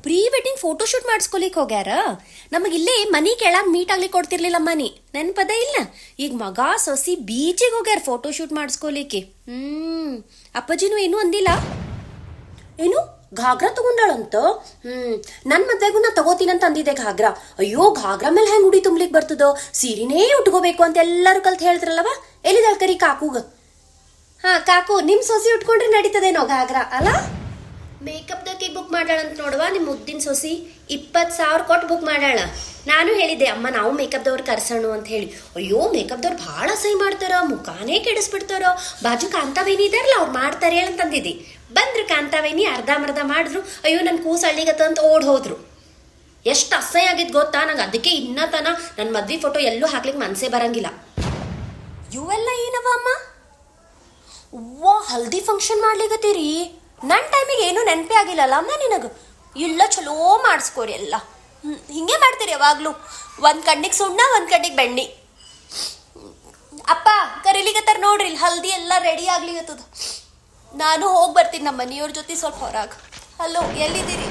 Pre wedding photo shoot ಮಾಡಿಸ್ಕೊಲಿಕ್ ಹೋಗ್ಯಾರ. ನಮಗಿಲ್ಲೇ ಮನಿ ಕೆಳಗ್ meet ಆಗ್ಲಿಕ್ಕೆ ಕೊಡ್ತಿರ್ಲಿಲ್ಲ ಮನಿ ನೆನ್ಪದ ಇಲ್ಲ. ಈಗ ಮಗ ಸೊಸಿ ಬೀಚಿಗೆ ಹೋಗ್ಯಾರ ಫೋಟೋ ಶೂಟ್ ಮಾಡಿಸ್ಕೊಲಿಕ್ಕೆ. ಅಪ್ಪಾಜಿನೂ ಏನೂ ಅಂದಿಲ್ಲ. ಏನು ಘಾಗ್ರಾ ತಗೊಂಡಾಳಂತ? ನನ್ನ ಮದ್ವೆಗೂ ನಾ ತಗೋತೀನಂತ ಅಂದಿದ್ದೆ ಘಾಗ್ರಾ. ಅಯ್ಯೋ ಘಾಗ್ರಾ ಮೇಲೆ ಹೆಂಗ್ ಉಡಿ ತುಂಬ್ಲಿಕ್ ಬರ್ತದೋ, ಸೀರೆನೇ ಉಟ್ಕೋಬೇಕು ಅಂತ ಎಲ್ಲರೂ ಕಲ್ತ್ ಹೇಳ್ತಿರಲ್ಲವ. ಎಲ್ಲಿದಾಳ್ ಕರಿ ಕಾಕೂಗ. ಹಾ ಕಾಕು, ನಿಮ್ ಸೊಸಿ ಉಟ್ಕೊಂಡ್ರೆ ನಡೀತದೇನೋ ಘಾಗ್ರಾ ಅಲ್ಲ? ಮೇಕಪ್ ದಕ್ಕೆ ಬುಕ್ ಮಾಡಾಳಂತ ನೋಡುವ ನಿಮ್ಮ ಮುದ್ದಿನ ಸೊಸಿ. 20,000 ಕೊಟ್ಟು ಬುಕ್ ಮಾಡಾಳ. ನಾನು ಹೇಳಿದ್ದೆ ಅಮ್ಮ ನಾವು ಮೇಕಪ್ದವ್ರು ಕರ್ಸೋಣ ಅಂತ ಹೇಳಿ. ಅಯ್ಯೋ ಮೇಕಪ್ದವ್ರು ಭಾಳ ಸಹಿ ಮಾಡ್ತಾರ, ಮುಖಾನೇ ಕೆಡಿಸ್ಬಿಡ್ತಾರ. ಬಾಜು ಕಾಂತಾವೇನಿ ಇದಾರಲ್ಲ ಅವ್ರು ಮಾಡ್ತಾರೆ ಹೇಳಂತಂದಿದ್ದಿ. ಬಂದ್ರು ಕಾಂತಾವೇನಿ ಅರ್ಧಂಬರ್ಧ ಮಾಡಿದ್ರು. ಅಯ್ಯೋ ನನ್ನ ಕೂಸು ಹಳ್ಳಿಗತ್ತಂತ ಓಡ್ ಹೋದ್ರು. ಎಷ್ಟು ಅಸಹ್ಯ ಆಗಿದ್ ಗೊತ್ತಾ ನಂಗೆ. ಅದಕ್ಕೆ ಇನ್ನ ತನ ನನ್ನ ಮದ್ವೆ ಫೋಟೋ ಎಲ್ಲೂ ಹಾಕ್ಲಿಕ್ಕೆ ಮನಸ್ಸೇ ಬರಂಗಿಲ್ಲ. ಇವೆಲ್ಲ ಏನವ ಅಮ್ಮ? ವಾ ಹಲ್ದಿ ಫಂಕ್ಷನ್ ಮಾಡ್ಲಿಕತ್ತೀರಿ? ನನ್ನ ಟೈಮಿಗೆ ಏನೂ ನೆನಪೇ ಆಗಿಲ್ಲಲ್ಲ ಅಮ್ಮ ನಿನಗೆ. ಇಲ್ಲ ಚಲೋ ಮಾಡಿಸ್ಕೋರಿ ಎಲ್ಲ. ಹಿಂಗೆ ಮಾಡ್ತೀರಿ ಯಾವಾಗಲೂ. ಒಂದು ಕಣ್ಣಿಗೆ ಸುಣ್ಣ ಒಂದು ಕಣ್ಣಿಗೆ ಬೆಣ್ಣಿ. ಅಪ್ಪ ಕರೀಲಿಕತ್ತಾರ ನೋಡ್ರಿ, ಇಲ್ಲಿ ಹಲ್ದಿ ಎಲ್ಲ ರೆಡಿ ಆಗ್ಲಿಕತ್ತದ. ನಾನು ಹೋಗಿ ಬರ್ತೀನಿ ನಮ್ಮ ಮನೆಯವ್ರ ಜೊತೆ ಸ್ವಲ್ಪ ಹೊರಗೆ. ಹಲೋ ಎಲ್ಲಿದ್ದೀರಿ?